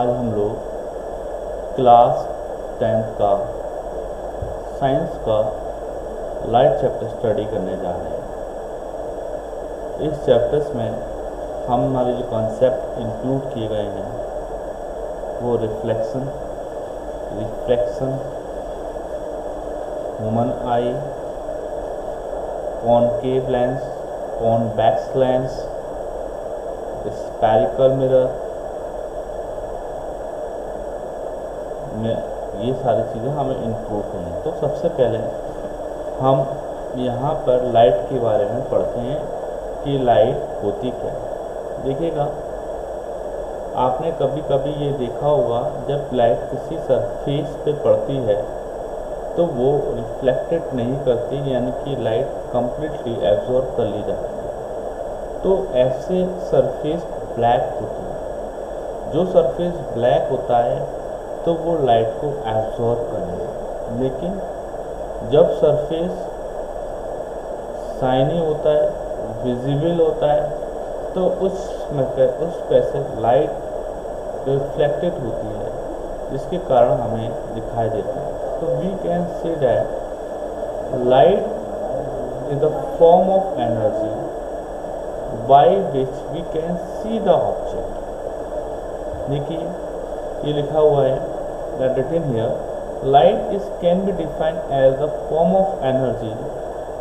आज हम लोग क्लास 10th का साइंस का लाइट चैप्टर स्टडी करने जा रहे हैं। इस चैप्टर्स में हमारे जो कॉन्सेप्ट इंक्लूड किए गए हैं वो रिफ्लेक्शन, रिफ्रैक्शन, ह्यूमन आई, concave lens, convex lens, spherical mirror में ये सारी चीज़ें हमें इंक्लूड करनी। तो सबसे पहले हम यहाँ पर लाइट के बारे में पढ़ते हैं कि लाइट होती क्या है। देखिएगा, आपने कभी कभी ये देखा होगा जब लाइट किसी सरफेस पे पड़ती है तो वो रिफ्लेक्टेड नहीं करती, यानी कि लाइट कंप्लीटली एब्जॉर्ब कर ली जाती है। तो ऐसे सरफेस ब्लैक होती है। जो सरफेस ब्लैक होता है तो वो लाइट को एब्जॉर्ब करेगा, लेकिन जब सरफेस शाइनी होता है, विजिबल होता है, तो उस पे से लाइट रिफ्लेक्टेड होती है, जिसके कारण हमें दिखाई देता है। तो we can say that light is the form of energy by which we can see the object। देखिए, ये लिखा हुआ है that written here, light is can be defined as the form of energy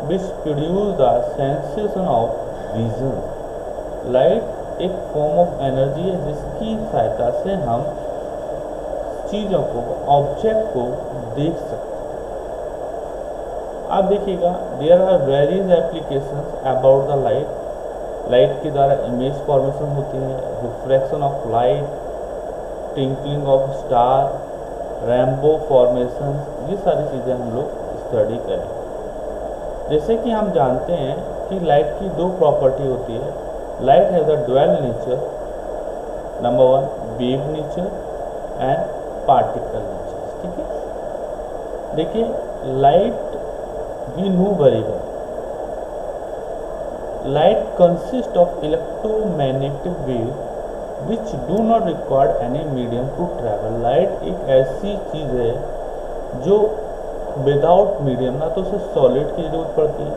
which produce the sensation of vision। Light एक form of energy है जिसकी सहायता से हम चीज़ों को, ऑब्जेक्ट को देख सकते हैं। आप देखिएगा, there are various applications about the light. Light के द्वारा इमेज फॉर्मेशन होती है, refraction of light, twinkling of star, rainbow formation, ये सारी चीज़ें हम लोग स्टडी करें। जैसे कि हम जानते हैं कि लाइट की दो प्रॉपर्टी होती है। Light has a dual nature, number one wave nature and particle nature. ठीक है, देखिए, light we know very well, light consists of electromagnetic wave which do not require any medium to travel। Light एक ऐसी चीज़ है जो without medium, ना तो उसे सॉलिड की ज़रूरत पड़ती है,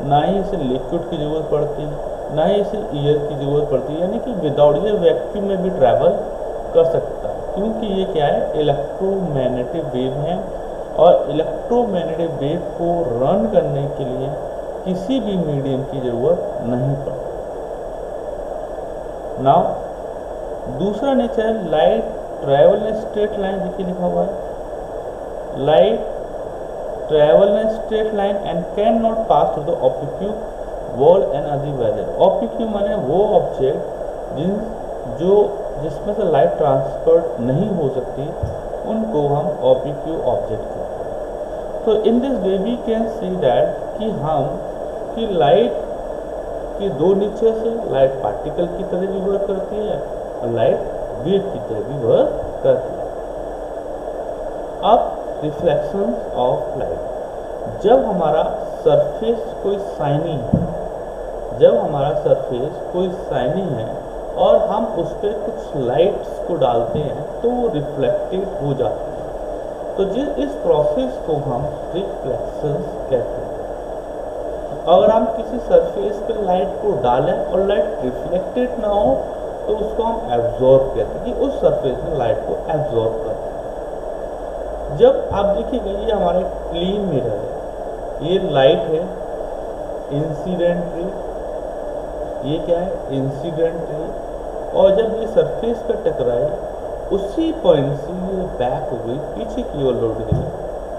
ना ही इसे लिक्विड की ज़रूरत पड़ती है, ना ही इसे एयर की ज़रूरत पड़ती है, यानी कि विदाउट, ये वैक्यूम में भी ट्रैवल कर सकता है, क्योंकि ये क्या है, इलेक्ट्रोमैग्नेटिक वेव है। और इलेक्ट्रोमैग्नेटिक वेव को रन करने के लिए किसी भी मीडियम की ज़रूरत नहीं पड़ती। नाउ दूसरा नेचर है light travel in straight line. देखिए लिखा हुआ है, light travel in straight line and can not pass through the oblique wall and other weather. Oblique माने वो ऑब्जेक्ट जिसमें से लाइट ट्रांसफर नहीं हो सकती, उनको हम ऑब्लिक्यू ऑब्जेक्ट कहते हैं। तो in this way we can see that कि लाइट के दो नेचर से, लाइट पार्टिकल की तरह भी वर्क करती है और लाइट वेव की तरह भी वर्क करती है। अब रिफ्लेक्शन ऑफ लाइट, जब हमारा सरफेस कोई शाइनी है और हम उस पर कुछ लाइट्स को डालते हैं तो वो रिफ्लेक्टेड हो जाती है। तो इस प्रोसेस को हम रिफ्लेक्शन कहते हैं। अगर हम किसी सरफेस पे लाइट को डालें और लाइट रिफ्लेक्टेड ना हो तो उसको हम एब्जॉर्ब कहते हैं, कि उस सरफेस में लाइट को एब्जॉर्ब करते हैं। जब आप देखिएगा, ये हमारा क्लीन मिरर है, ये लाइट है इंसिडेंट रे, ये क्या है, इंसिडेंट रे, और जब ये सरफेस पे टकराए उसी पॉइंट से ये बैक हो गई, पीछे की ओर लौट गई,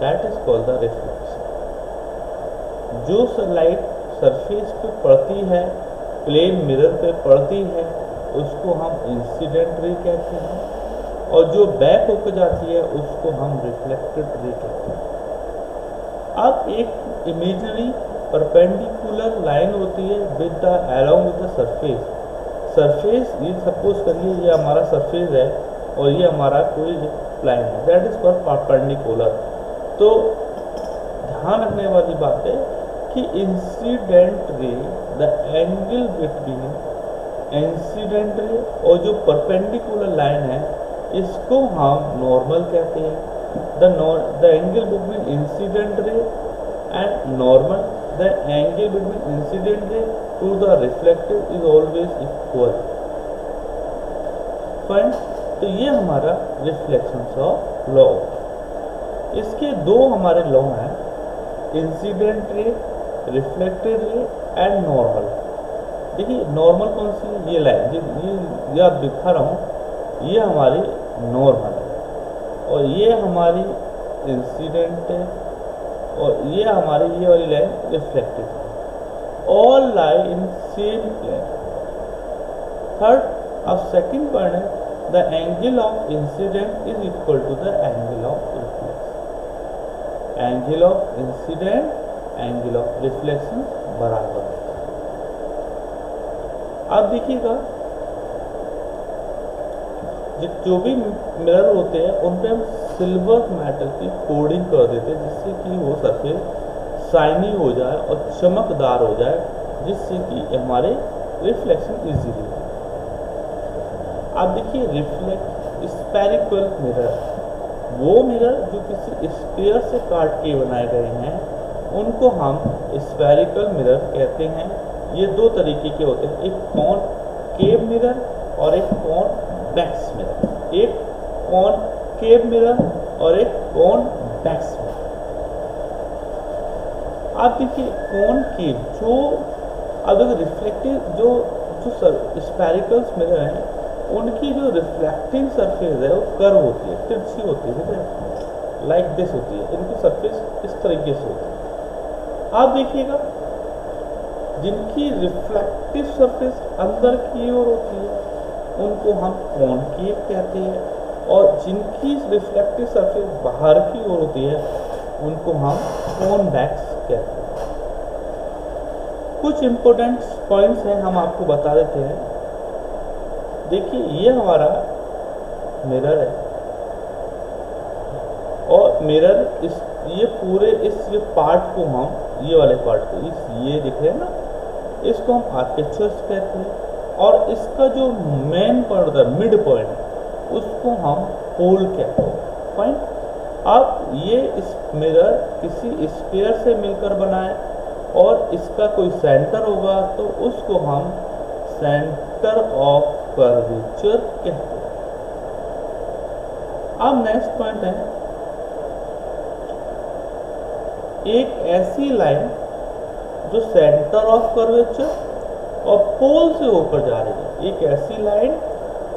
that is called the reflection. जो लाइट सरफेस पे पड़ती है, प्लेन मिरर पे पड़ती है, उसको हम इंसिडेंट रे कहते हैं, और जो बैक होकर जाती है उसको हम रिफ्लेक्टेड रे कहते हैं। अब एक इमेजिनरी परपेंडिकुलर लाइन होती है with the along with the surface, ये सपोज करिए ये हमारा सरफेस है और ये हमारा कोई लाइन है, दैट इज कॉल्ड परपेंडिकुलर। तो ध्यान रखने वाली बात है कि incident ray, the angle between incident रे और जो परपेंडिकुलर लाइन है इसको हम नॉर्मल कहते हैं। The angle between incident ray and normal, the angle between incident ray to the reflected is always equal. Fine, तो ये हमारा रिफ्लेक्शंस ऑफ लॉ। इसके दो हमारे लॉ हैं, incident ray, reflected ray and normal. देखिए नॉर्मल कौन सी है, ये लाइन ये आप दिखा रहा हूँ, ये हमारी नॉर्मल है और ये हमारी इंसिडेंट है और ये हमारी ये वाली लाइन रिफ्लेक्टेड है। All lie in same plane. Third, अब सेकंड पॉइंट है the angle of incidence is equal to the angle of reflection. Angle of incidence angle of reflection बराबर है। आप देखिएगा जो भी मिरर होते हैं उन पे हम सिल्वर मेटल की कोडिंग कर देते हैं जिससे कि वो सरफेस शाइनी हो जाए और चमकदार हो जाए, जिससे कि हमारे रिफ्लेक्शन इजीली हो। आप देखिए रिफ्लेक्ट स्फेरिकल मिरर, वो मिरर जो किसी स्फीयर से काट के बनाए गए हैं उनको हम स्फेरिकल मिरर कहते हैं। ये दो तरीके के होते हैं, एक कॉनकेव मिरर और एक कॉन्वेक्स मिरर। एक कॉनकेव मिरर और एक कॉन्वेक्स मिरर। आप देखिए कॉनकेव जो, अब देखो रिफ्लेक्टिव जो स्फेरिकल मिरर हैं उनकी जो रिफ्लेक्टिंग सरफेस है वो कर्व होती है, तिरछी होती है, लाइक दिस होती है। इनकी सरफेस इस तरीके से होती है। आप देखिएगा जिनकी रिफ्लेक्टिव सरफेस अंदर की ओर होती है उनको हम कॉनकेव कहते हैं और जिनकी रिफ्लेक्टिव सरफेस बाहर की ओर होती है उनको हम कॉन्वेक्स कहते हैं। कुछ इंपॉर्टेंट पॉइंट्स हैं, हम आपको बता देते हैं। देखिए ये हमारा मिरर है और मिरर ये पूरे ये पार्ट को हम, ये वाले पार्ट को, ये दिख रहे हैं ना, इसको हम आर्केचर्स कहते हैं और इसका जो मेन पॉइंट होता है, मिड पॉइंट, उसको हम पोल कहते हैं। फाइन, अब ये इस मिरर किसी स्फीयर से मिलकर बना है और इसका कोई सेंटर होगा तो उसको हम सेंटर ऑफ कर्वेचर कहते हैं। अब नेक्स्ट पॉइंट है, एक ऐसी लाइन जो सेंटर ऑफ कर्वेचर और पोल से होकर जा रही है। एक ऐसी लाइन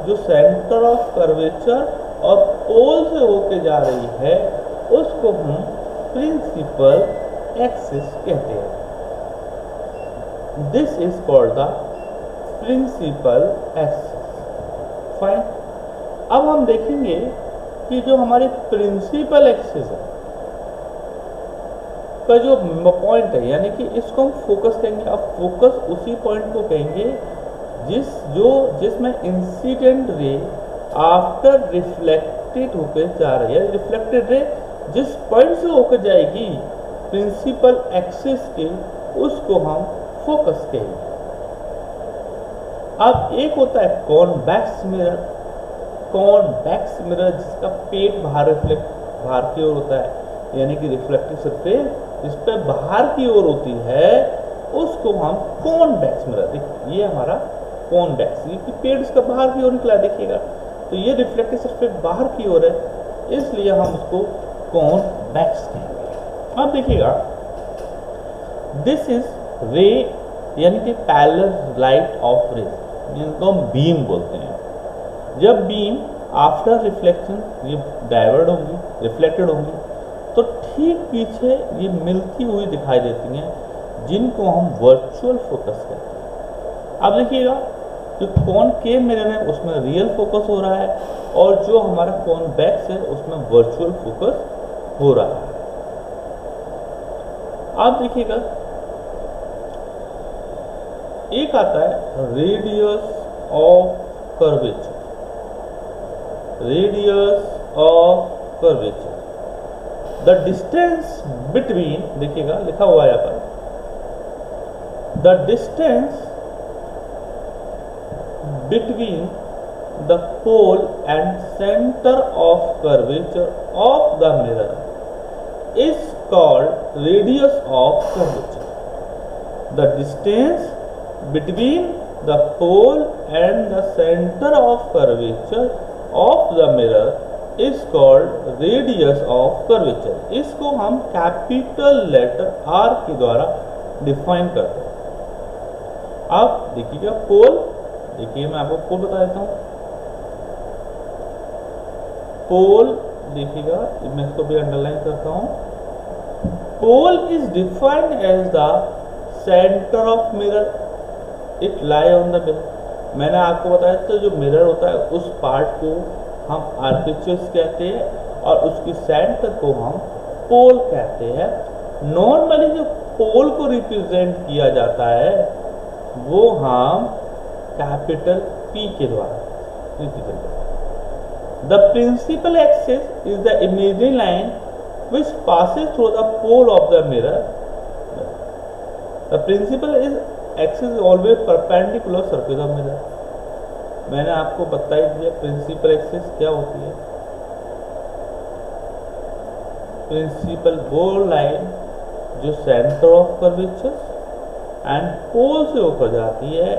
जो सेंटर ऑफ कर्वेचर और पोल से होकर जा रही है उसको हम प्रिंसिपल एक्सिस कहते हैं। This is called the principal axis. Fine, अब हम देखेंगे कि जो हमारे प्रिंसिपल एक्सिस है का जो पॉइंट है, यानी कि इसको हम फोकस कहेंगे। अब फोकस उसी पॉइंट को कहेंगे जिसमें इंसिडेंट रे आफ्टर रिफ्लेक्टेड होकर जा रही है। रिफ्लेक्टेड रे जिस पॉइंट से होकर जाएगी प्रिंसिपल एक्सिस के, उसको हम फोकस कहेंगे। अब एक होता है कॉन्वेक्स मिरर। कॉन्वेक्स मिरर जिसका पेट बाहर की ओर होता है, यानी कि रिफ्लेक्टिव सरफेस जिस पे बाहर की ओर होती है उसको हम कॉन्वेक्स मिरर। देखिए ये हमारा कॉन्वेक्स, ये पेट इसका बाहर की ओर निकला है, देखिएगा, तो ये रिफ्लेक्टिव सरफेस बाहर की ओर है, इसलिए हम उसको कॉन्वेक्स कहेंगे। अब देखिएगा दिस इज रे, यानी कि पैरेलल लाइट ऑफ रेज, जिनको हम बीम बोलते हैं। जब बीम आफ्टर रिफ्लेक्शन ये डाइवर्ट होंगी, रिफ्लेक्टेड होंगी, तो ठीक पीछे ये मिलती हुई दिखाई देती हैं, जिनको हम वर्चुअल फोकस कहते हैं। अब देखिएगा जो कॉनकेव मिरर है उसमें रियल फोकस हो रहा है और जो हमारा कॉन्वेक्स है उसमें वर्चुअल फोकस हो रहा है। अब देखिएगा एक आता है radius of curvature. Radius of curvature, the distance between, देखिएगा लिखा हुआ है यहाँ पर, the distance between the pole and center of curvature of the mirror is called radius of curvature. The distance between the pole and the center of curvature of the mirror is called radius of curvature. इसको हम capital letter R के द्वारा define करते हैं। अब देखिएगा पोल, देखिए मैं आपको पोल बता देता हूँ। पोल देखिएगा, मैं इसको भी अंडरलाइन करता हूँ। Pole is defined as the centre of mirror, it lie on the mirror. मैंने आपको बताया था जो मिरर होता है उस पार्ट को हम आर्मेचर्स कहते हैं और उसकी सेंटर को हम पोल कहते हैं। नॉर्मली जो पोल को रिप्रेजेंट किया जाता है वो हम कैपिटल P के द्वारा रिप्रेजेंट करते हैं। The principal axis is the imaginary line which passes through the pole of the mirror. The principal axis is always perpendicular surface of mirror. मैंने आपको बता ही दिया प्रिंसिपल एक्सिस क्या होती है। प्रिंसिपल वो लाइन जो centre of curvature and pole से होकर जाती है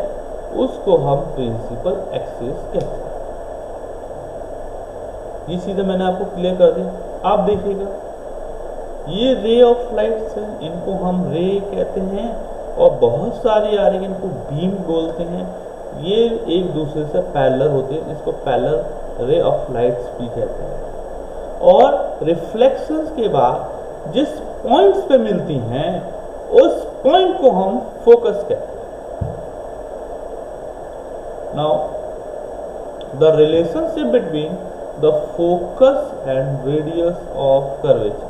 उसको हम प्रिंसिपल एक्सिस कहते हैं। ये सीधे मैंने आपको क्लियर कर दिया। आप देखिएगा ये रे ऑफ लाइट्स हैं, इनको हम रे कहते हैं और बहुत सारी आ रही है इनको बीम बोलते हैं। ये एक दूसरे से पैरेलल होते हैं, इसको पैरेलल रे ऑफ लाइट्स भी कहते हैं। और रिफ्लेक्शंस के बाद जिस पॉइंट्स पे मिलती हैं उस पॉइंट को हम फोकस कहते हैं। Now the relationship between the focus and radius of curvature,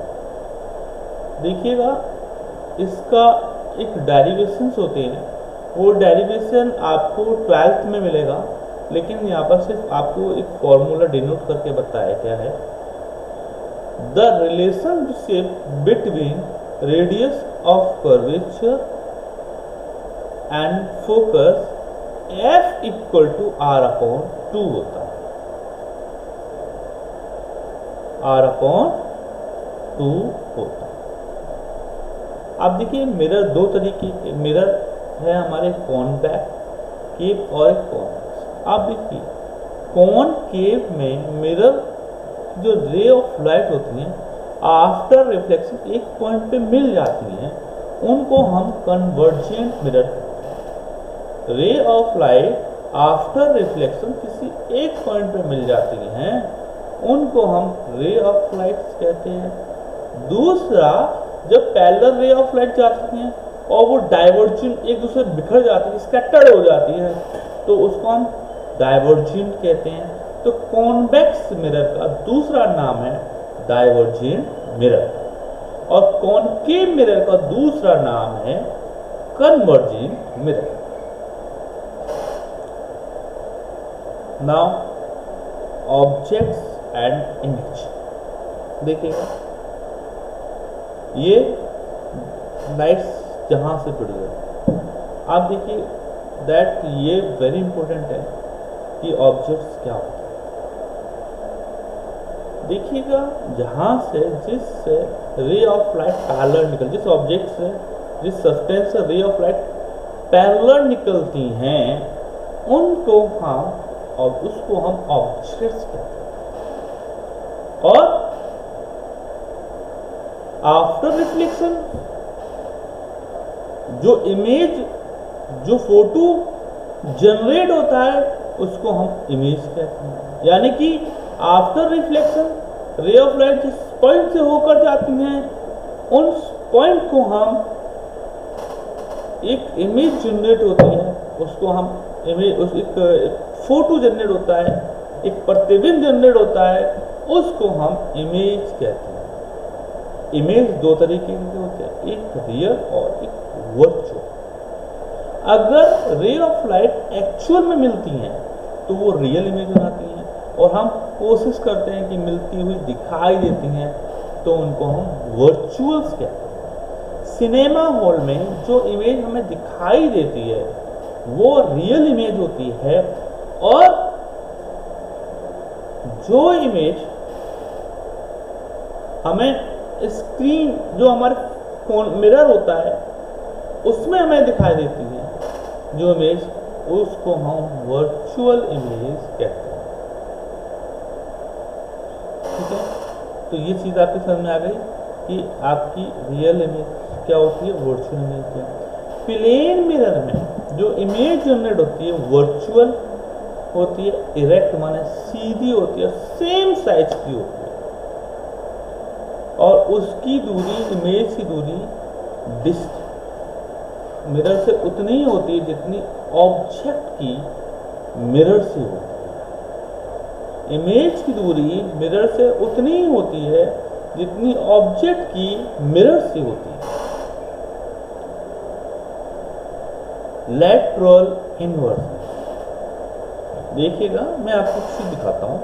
देखिएगा इसका एक डेरिवेशंस होते हैं। वो डेरिवेशन आपको 12th में मिलेगा, लेकिन यहाँ पर सिर्फ आपको एक फॉर्मूला डिनोट करके बताया क्या है। The relationship between radius of curvature and focus F equal to R/2 होता है। R/2 होता है। आप देखिए मिरर दो तरीके के मिरर है हमारे, कॉनकेव और एक कॉन्वेक्स। आप देखिए कॉनकेव में मिरर जो रे ऑफ लाइट होती हैं आफ्टर रिफ्लेक्शन एक पॉइंट पे मिल जाती हैं, उनको हम कन्वर्जेंट मिरर कहते हैं। रे ऑफ लाइट आफ्टर रिफ्लेक्शन किसी एक पॉइंट पे मिल जाती हैं, उनको हम रे ऑफ लाइट्स कहते हैं। दूसरा, जब पैरेलल रे ऑफ लाइट जाती हैं और वो डाइवर्जेंट एक दूसरे बिखर जाती है, स्कैटर्ड हो जाती है, तो उसको हम डाइवर्जेंट कहते हैं। तो कॉन्वेक्स मिरर का दूसरा नाम है डाइवर्जेंट मिरर और कॉनकेव मिरर का दूसरा नाम है convergent mirror. Now objects and image, देखिएगा ये लाइट्स जहां से पड़ गए, आप देखिए दैट ये वेरी इंपॉर्टेंट है कि ऑब्जेक्ट्स क्या होते हैं। देखिएगा जहां से जिससे रे ऑफ लाइट पैरेलल निकल, जिस ऑब्जेक्ट से जिस सब्सटेंस से रे ऑफ लाइट पैरेलल निकलती हैं उनको हम और उसको हम ऑब्जेक्ट्स कहते हैं। और आफ्टर रिफ्लेक्शन जो इमेज जो फोटो जनरेट होता है उसको हम इमेज कहते हैं। यानी कि आफ्टर रिफ्लेक्शन रे ऑफ लाइट जिस पॉइंट से होकर जाती हैं उन पॉइंट को हम एक इमेज जनरेट होती है, उसको हम इमेज उस एक फोटो जनरेट होता है, एक प्रतिबिंब जनरेट होता है, उसको हम इमेज कहते हैं। इमेज दो तरीके के होते हैं, एक रियल और एक वर्चुअल। अगर रे ऑफ लाइट एक्चुअल में मिलती हैं तो वो रियल इमेज बनाती हैं और हम कोशिश करते हैं कि मिलती हुई दिखाई देती हैं तो उनको हम वर्चुअल्स कहते हैं। सिनेमा हॉल में जो इमेज हमें दिखाई देती है वो रियल इमेज होती है और जो इमेज हमें स्क्रीन जो हमारे फोन मिरर होता है उसमें हमें दिखाई देती है, जो इमेज, उसको हम वर्चुअल इमेज कहते हैं। ठीक है, तो ये चीज़ आपकी समझ में आ गई कि आपकी रियल इमेज क्या होती है, वर्चुअल इमेज क्या है। प्लेन मिरर में जो इमेज जनरेट होती है वर्चुअल होती है, इरेक्ट माने सीधी होती है, सेम साइज की होती है, और उसकी दूरी, इमेज की दूरी मिरर से उतनी ही होती है जितनी ऑब्जेक्ट की मिरर से होती है। इमेज की दूरी मिरर से उतनी ही होती है जितनी ऑब्जेक्ट की मिरर से होती है। लैटरल इन्वर्जन, देखिएगा मैं आपको चीज दिखाता हूं।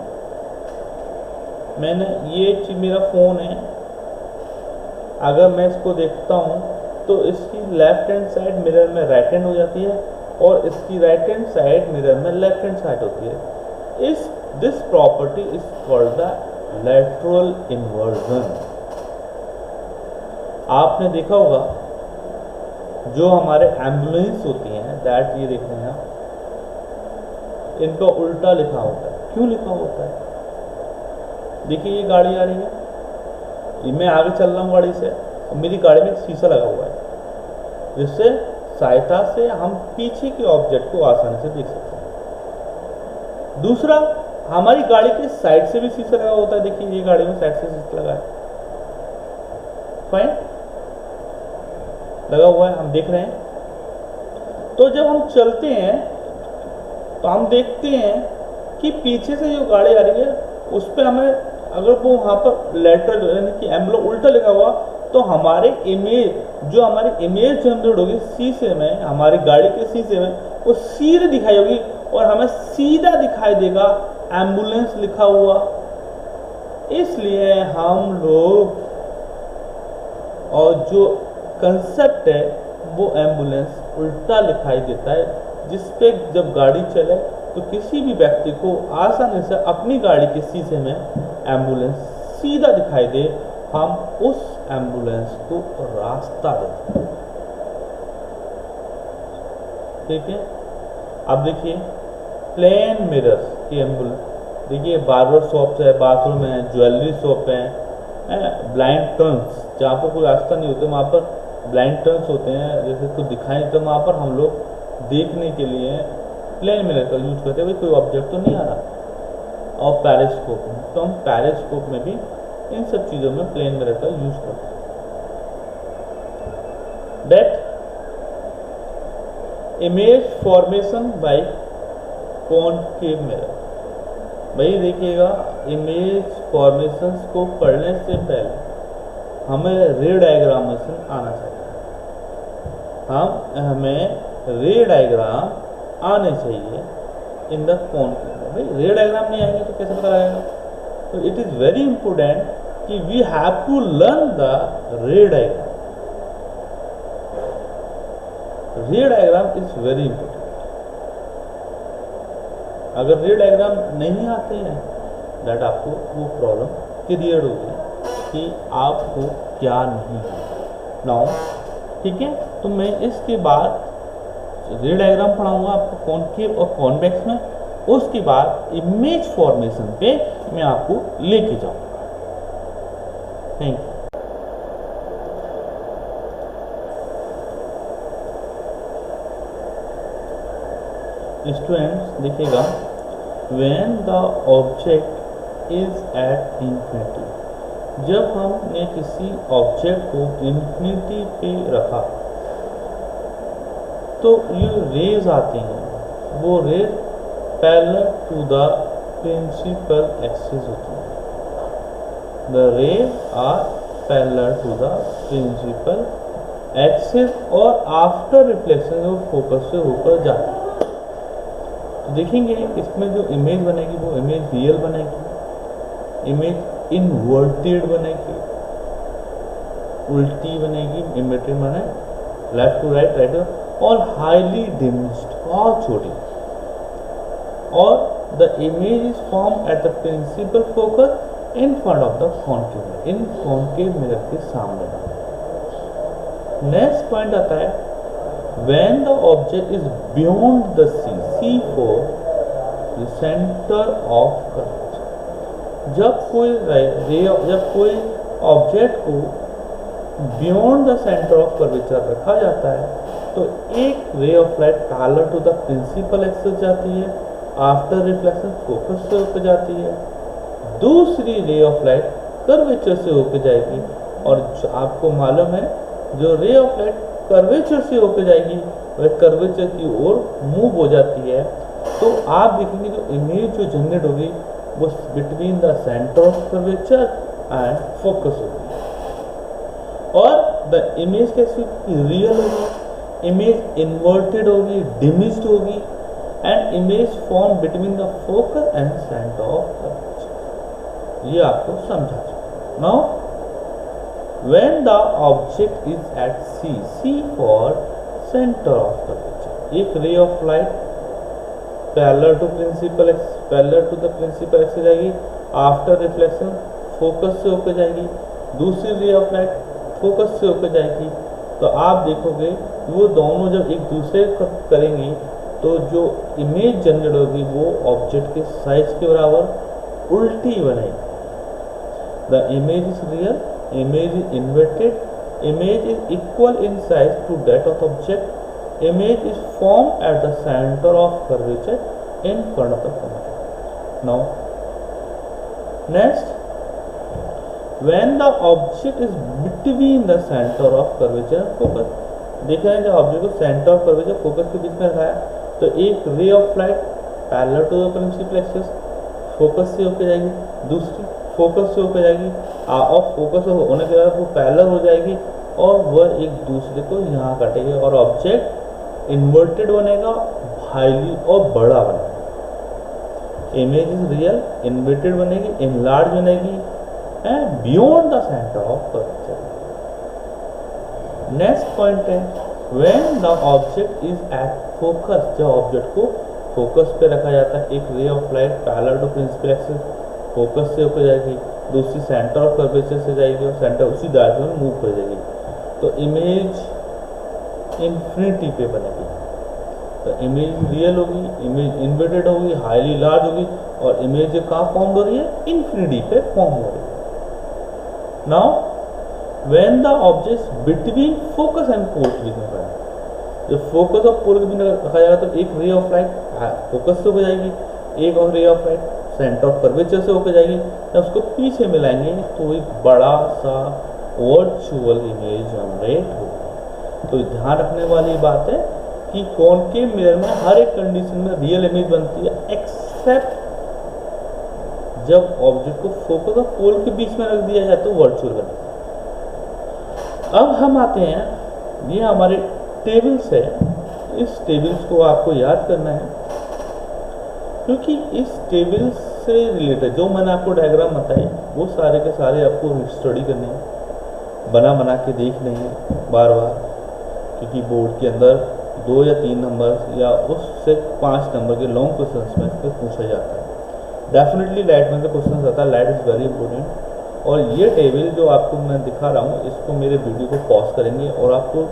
मैंने ये चीज, मेरा फोन है, अगर मैं इसको देखता हूं तो इसकी लेफ्ट हैंड साइड मिरर में राइट हैंड हो जाती है और इसकी राइट हैंड साइड मिरर में लेफ्ट हैंड साइड होती है। This property is called the lateral inversion. आपने देखा होगा जो हमारे एम्बुलेंस होती हैं, दैट ये देख रहे हैं आप, इनका उल्टा लिखा होता है। क्यों लिखा होता है? देखिए ये गाड़ी आ रही है, मैं आगे चल रहा हूँ गाड़ी से, और मेरी गाड़ी में शीशा लगा हुआ है, जिससे सहायता से हम पीछे के ऑब्जेक्ट को आसानी से देख सकते हैं। दूसरा, हमारी गाड़ी के साइड से भी शीशा लगा होता है। देखिए ये गाड़ी में साइड से शीशा लगा है, फाइन लगा हुआ है, हम देख रहे हैं। तो जब हम चलते हैं तो हम देखते हैं कि पीछे से जो गाड़ी आ रही है उस पर हमें, अगर वो वहाँ पर लेटरल यानी कि एम्बुलेंस उल्टा लिखा हुआ, तो हमारे इमेज, जो हमारी इमेज जनरेट होगी शीशे में, हमारी गाड़ी के शीशे में, वो सीधे दिखाई होगी और हमें सीधा दिखाई देगा एम्बुलेंस लिखा हुआ। इसलिए हम लोग, और जो कंसेप्ट है वो एम्बुलेंस उल्टा दिखाई देता है, जिसपे जब गाड़ी चले तो किसी भी व्यक्ति को आसानी से अपनी गाड़ी के शीशे में एम्बुलेंस सीधा दिखाई दे, हम उस एम्बुलेंस को रास्ता देते हैं। ठीक है, अब देखिए प्लेन मिरर्स की एम्बुलेंस, देखिए बार्बर शॉप है, बाथरूम है, ज्वेलरी शॉप है, ब्लाइंड टर्न्स, जहाँ पर कोई रास्ता नहीं होता वहाँ पर ब्लाइंड टर्न्स होते हैं, जैसे कुछ दिखाई तो वहाँ पर हम लोग देखने के लिए प्लेन मिरर का यूज करते हैं। भाई कोई ऑब्जेक्ट तो नहीं आ रहा। और पेरिस्कोप में, तो हम पेरिस्कोप में भी इन सब चीज़ों में प्लेन मिरर का यूज करते हैं। That image formation bye concave mirror. भाई देखिएगा, इमेज फॉर्मेशंस को पढ़ने से पहले हमें रे डायग्रामेशन आना चाहिए। हमें रे डायग्राम आने चाहिए इन द कॉनकेव। भाई रे डायग्राम नहीं आएंगे तो कैसे पता लगेगा? तो इट इज वेरी इंपॉर्टेंट कि we have to learn the ray diagram. Ray diagram is very important. अगर रे डायग्राम नहीं आते हैं, दैट आपको वो प्रॉब्लम क्लियर होगी कि आपको क्या नहीं है नाउ। ठीक है, तो मैं इसके बाद रे डायग्राम पढ़ाऊंगा आपको कॉनकेव और कॉन्वेक्स में, उसके बाद इमेज फॉर्मेशन पे मैं आपको लेके जाऊंगा। Thank you. स्टूडेंट्स देखिएगा, when the object is at infinity, जब हमने किसी ऑब्जेक्ट को इंफिनिटी पे रखा तो ये रेज आती हैं, वो rays parallel to the principal axis होती है। The rays are parallel to the principal axis और आफ्टर रिफ्लेक्शन वो फोकस से होकर जाती है। तो देखेंगे इसमें जो इमेज बनेगी वो इमेज रियल बनेगी, इमेज इनवर्टेड बनेगी, उल्टी बनेगी, इनवर्टेड माने लेफ्ट टू राइट, राइट और हाईली डिमिनिश्ड, बहुत छोटी। और the image is form at the principal focus in front of the concave mirror, in concave mirror के सामने। नेक्स्ट पॉइंट आता है when the object is beyond the C for the centre of curvature. जब कोई object को beyond the centre of curvature रखा जाता है तो एक ray of light parallel to the principal axis जाती है, आफ्टर रिफ्लेक्शन फोकस से होकर जाती है, दूसरी रे ऑफ लाइट कर्वेचर से होकर जाएगी, और जो आपको मालूम है जो रे ऑफ लाइट कर्वेचर से होकर जाएगी वह कर्वेचर की ओर मूव हो जाती है। तो आप देखेंगे जो इमेज जो जनरेट होगी वो between the centre of curvature and focus होगी, और द इमेज कैसी रियल होगी, इमेज इन्वर्टेड होगी, डिमिस्ड होगी, and image form between the focus and centre of curvature. ये आपको समझा चुका। Now when the object is at C for centre of curvature, एक ray of light parallel to the principal axis जाएगी, after reflection focus से होकर जाएगी, दूसरी रे ऑफ लाइट फोकस से होकर जाएगी। तो आप देखोगे वो दोनों जब एक दूसरे करेंगी तो जो इमेज जनरेट होगी वो ऑब्जेक्ट के साइज के बराबर उल्टी बनेगी। The image is real, image is inverted, image is equal in size to that of object, image is form at the centre of curvature in front of the concave. Now next, when the object is between the center of curvature and focus, देखा है जब object को centre of curvature focus के बीच में रखा है तो एक ray of light parallel to the principal axis focus से होकर जाएगी, दूसरी फोकस से होकर जाएगी, और फोकस होने के बाद वो पैरेलल हो जाएगी और वह एक दूसरे को यहाँ काटेगी और ऑब्जेक्ट इन्वर्टेड बनेगा, हाईली और बड़ा बनेगा। इमेज इज रियल, इन्वर्टेड बनेगी, इनलार्ज बनेगी and beyond the center of curvature. Next point है when the object is at focus, जब ऑब्जेक्ट को फोकस पे रखा जाता है एक ray of light parallel to principal axis focus से होकर जाएगी, दूसरी सेंटर ऑफ कर्वेचर से जाएगी और सेंटर उसी डायरेक्शन में मूव कर जाएगी, तो इमेज इन्फिनिटी पे बनेगी। तो इमेज रियल होगी, इमेज इन्वर्टेड होगी, हाईली लार्ज होगी, और इमेज कहाँ फॉर्म हो रही है, इन्फिनिटी पे फॉर्म हो रही है। Now, when the objects between focus and pole के बीच में रखा है, जब फोकस और पोल के बीच में रखा जाएगा तो एक रे ऑफ लाइट फोकस से होकर जाएगी, एक और रे of light centre of curvature से होकर जाएगी। जब उसको पीछे मिलाएंगे तो एक बड़ा सा वर्चुअल इमेज जनरेट होगी। तो ध्यान रखने वाली बात है कि कॉनकेव मिरर में हर एक कंडीशन में रियल इमेज बनती है एक्सेप्ट जब ऑब्जेक्ट को फोकस और पोल के बीच में रख दिया जाए तो वर्चुअल बनेगा। अब हम आते हैं, ये हमारे टेबल्स है, इस टेबल्स को आपको याद करना है क्योंकि इस टेबल से रिलेटेड जो मैंने आपको डायग्राम बताए वो सारे के सारे आपको स्टडी करने हैं, बना के देखने हैं बार बार, क्योंकि बोर्ड के अंदर 2 या 3 नंबर या उससे 5 नंबर के लॉन्ग क्वेश्चंस में इसको पूछा जाता है। डेफिनेटली लाइट में से क्वेश्चन आता है, लाइट इज़ वेरी इंपॉर्टेंट। और ये टेबल जो आपको मैं दिखा रहा हूँ इसको मेरे वीडियो को पॉज करेंगे और आपको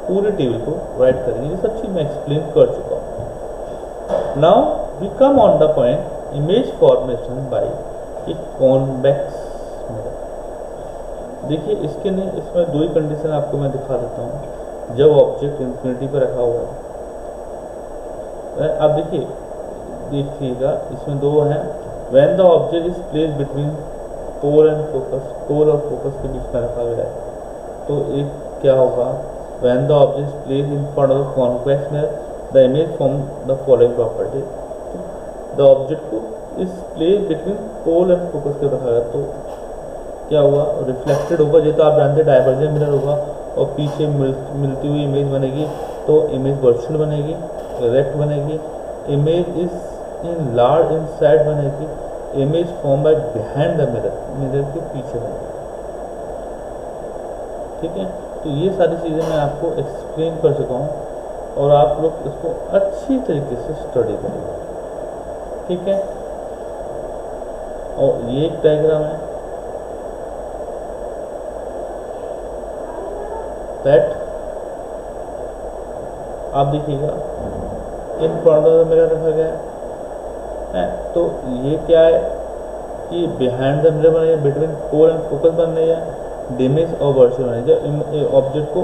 पूरे टेबल को राइट करेंगे, ये सब चीज़ मैं एक्सप्लेन कर चुका हूँ। Now we come on the point image formation by a convex mirror. देखिए इसके नहीं, इसमें 2 ही कंडीशन आपको मैं दिखा देता हूँ जब ऑब्जेक्ट इन्फिनिटी पर रखा हुआ है। अब देखिएगा इसमें 2 हैं, when the object is place between pole and focus, pole और फोकस के बीच में रखा गया है तो एक क्या होगा, when the object is place in front of convex mirror the image from the following property. The object को इस place between pole and focus के रखा गया तो क्या हुआ, रिफ्लेक्टेड होगा, ये तो आप जानते हैं डाइवर्जेंट मिरर होगा और पीछे मिलती हुई इमेज बनेगी तो इमेज वर्चुअल बनेगी, रेक्ट बनेगी, image is enlarge in side बनेगी, image form by behind the mirror, mirror के पीछे बनेगी। ठीक है, तो ये सारी चीज़ें मैं आपको एक्सप्लेन कर चुका हूँ और आप लोग इसको अच्छी तरीके से स्टडी करेंगे। ठीक है। और ये एक डायग्राम है दैट आप देखिएगा इन फ्रंट ऑफ द मिरर रखा गया है। तो ये क्या है कि बिहाइंड द मिरर बनेगा, बिटवीन पोल एंड फोकस बन रही है, डिमिज और वर्चुअल बनेगा। जब ऑब्जेक्ट को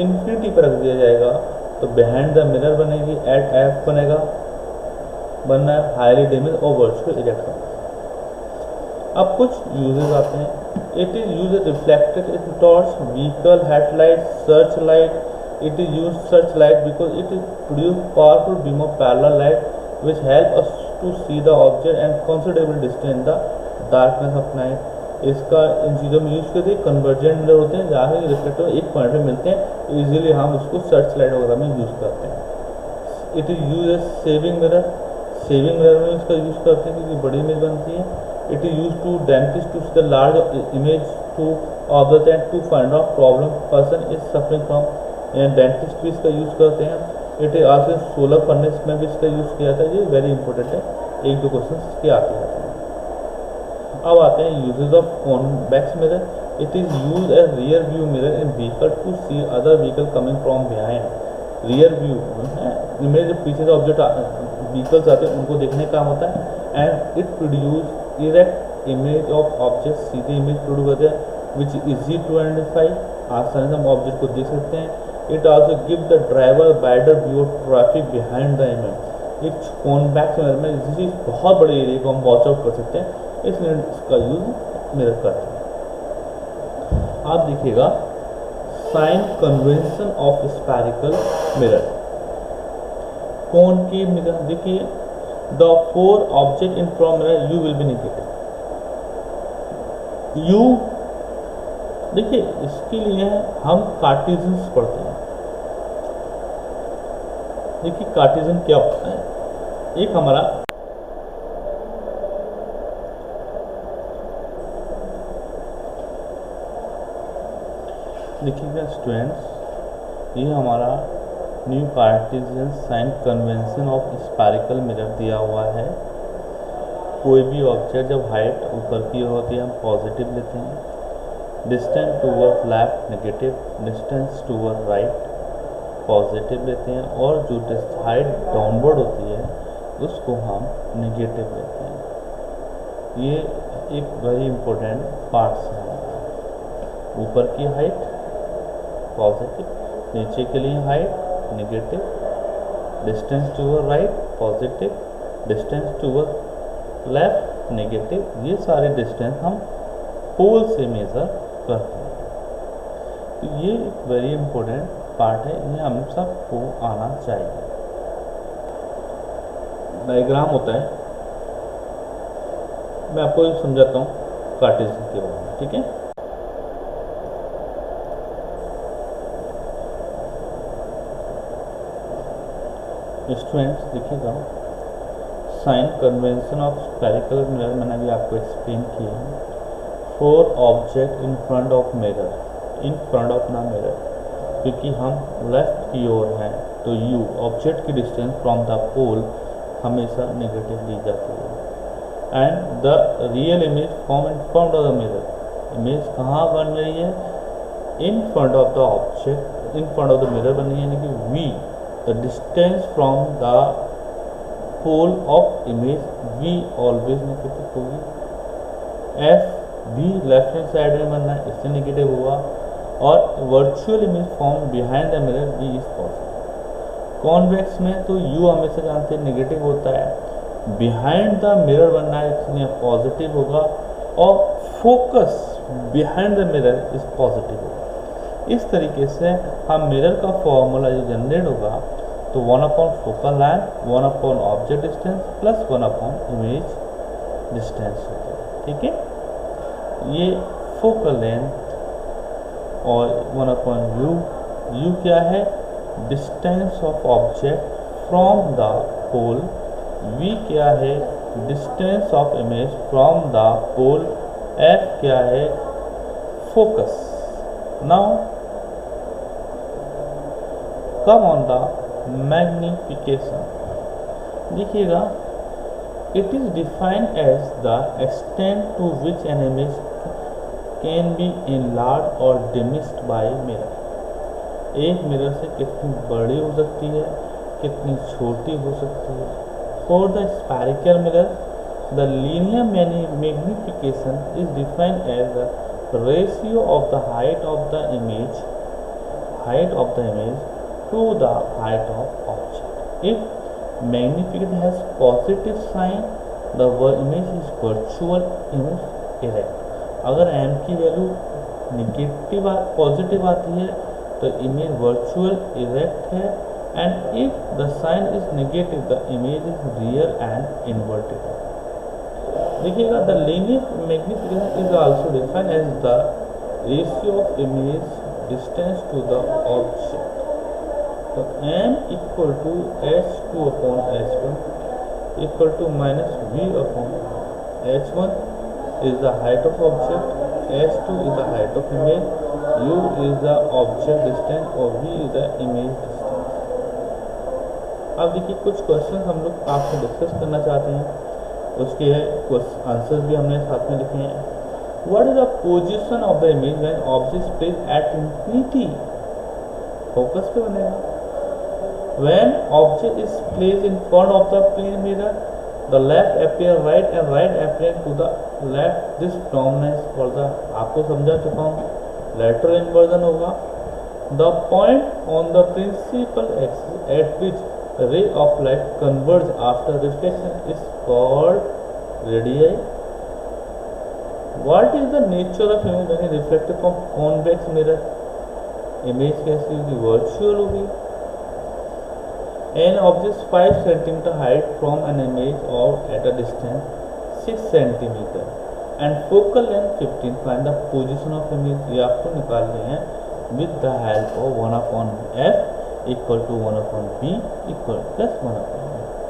इन्फिनिटी पर रख दिया जाएगा तो बिहाइंड द मिरर बनेगी, एट एफ बनेगा, बनना है हाईली डिमिज और वर्चुअल इलेक्ट्रॉन। अब कुछ यूजेस आते हैं। It is use reflected in torch, vehicle headlight, search light. It is used searchlight because it is produce powerful beam of parallel light which help us to see the object and considerable distance in the darkness of night. इसका इन चीज़ों में use करते हैं। Convergent mirror होते हैं जहाँ से reflector एक पॉइंट में मिलते हैं, इजीली हम उसको सर्च लाइट वगैरह में यूज़ करते हैं। It is use as shaving mirror, shaving mirror में इसका यूज़ करते हैं क्योंकि बड़ी इमेज बनती है। It is use to dentist to see the large image to observe and to find out problem person is suffering from. Dentist भी इसका यूज़ करते हैं। It is also solar furnace में भी इसका यूज़ किया जाता है। ये वेरी इंपॉर्टेंट है, एक दो क्वेश्चन इसके आते हैं। अब आते हैं uses of convex mirror. It is use as rear view mirror in vehicle to see other vehicle coming from behind. Rear view image जब पीछे से ऑब्जेक्ट व्हीकल्स आते हैं उनको देखने का होता है। And it produce erect image of object, सीधे इमेज प्रोड्यूस करते हैं विच इजी टू आइडेंटिफाई, आसानी से हम ऑब्जेक्ट को देख सकते हैं। It also gives the driver wider view of traffic behind the image। एक कॉन्वेक्स मिरर में किसी बहुत बड़े एरिया को हम वॉच आउट कर सकते हैं, इसलिए इसका यूज मिरर करते हैं। आप देखिएगा sign convention of spherical mirror. Concave mirror देखिए, the for object in from mirror u will be negative. U देखिए, इसके लिए हम कार्टेशियंस पढ़ते हैं। देखिए कार्टेशियन क्या होता है, एक हमारा देखिएगा स्टूडेंट्स, ये हमारा new Cartesian sign convention of spherical mirror दिया हुआ है। कोई भी ऑब्जेक्ट जब हाइट ऊपर की होती है हम पॉजिटिव लेते हैं, distance toward left negative, distance toward right positive लेते हैं, और जो हाइट डाउनवर्ड होती है उसको हम नेगेटिव लेते हैं। ये एक वेरी इंपॉर्टेंट पार्ट्स है। ऊपर की हाइट पॉजिटिव, नीचे के लिए height negative, distance toward right positive, distance toward left negative. ये सारे डिस्टेंस हम पोल से मेज़र करते हैं। तो ये एक वेरी इंपॉर्टेंट पार्ट है, ये हम सबको आना चाहिए। डायग्राम होता है, मैं आपको समझाता हूँ कार्टेशियन के बारे में, ठीक है। स्टूडेंट्स देखिएगा, sign convention of spherical mirror मैंने अभी आपको एक्सप्लेन किया है। For object in front of mirror, in front of ना मिरर, क्योंकि हम लेफ्ट की ओर हैं तो यू ऑब्जेक्ट की डिस्टेंस फ्रॉम द पोल हमेशा नेगेटिव ली जाती है। And the real image form in front of the mirror. Image कहाँ बन रही है? In front of the object, in front of the mirror बन रही है, यानी कि v the distance from the pole of image v always negative होगी। एफ भी लेफ्ट हैंड साइड में बनना है, इससे नेगेटिव हुआ। और virtual image form behind the mirror v is positive. Convex में तो यू हमेशा जानते हैं नेगेटिव होता है, बिहाइंड द मिरर बनना है इसलिए पॉजिटिव होगा, और focus behind the mirror is positive होगा। इस तरीके से हम मिरर का फॉर्मूला जो जनरेट होगा तो focal length, object distance plus 1/ image distance होता है, ठीक है। ये फोकल लेंथ और 1/u, u क्या है? Distance of object from the pole. v क्या है? Distance of image from the pole. f क्या है? Focus. Now come on the magnification. देखिएगा It is defined as the extent to which an image can be enlarged or diminished by mirror. एक mirror से कितनी बड़ी हो सकती है, कितनी छोटी हो सकती है. For the spherical mirror, the linear magnification is defined as the ratio of the height of the image to the height of object. If magnification has positive sign, the image is virtual image erect. अगर m की value negative positive आती है तो image virtual erect है, and if the sign is negative the image is real and inverted. देखिएगा, the linear magnification is also defined as the ratio of image distance to the object. तो m equal to h2 upon h1 equal to minus v upon h1 is the height of object, h2 is the height of image, u is the object distance और v is the image distance. अब देखिए, कुछ question हम लोग आपसे discuss करना चाहते हैं, उसके कुछ आंसर्स भी हमने साथ में लिखे हैं. What is the position of the image when object is placed at infinity? Focus पे बनेगा. When object is placed in front of the plane mirror, the left appear right and right appear to the left. This phenomenon is called the, आपको समझा चुका हूँ, lateral inversion होगा. The point on the principal axis at which ray of light converge after reflection is called radii. What is the nature of image when reflected from convex mirror? Image कैसी होगी? Virtual होगी. An object 5 cm height from an image or at a distance 6 cm and focal length 15. Find the position of image. ये आपको निकालने हैं with the help of 1/f equal to 1/b equal plus 1/f.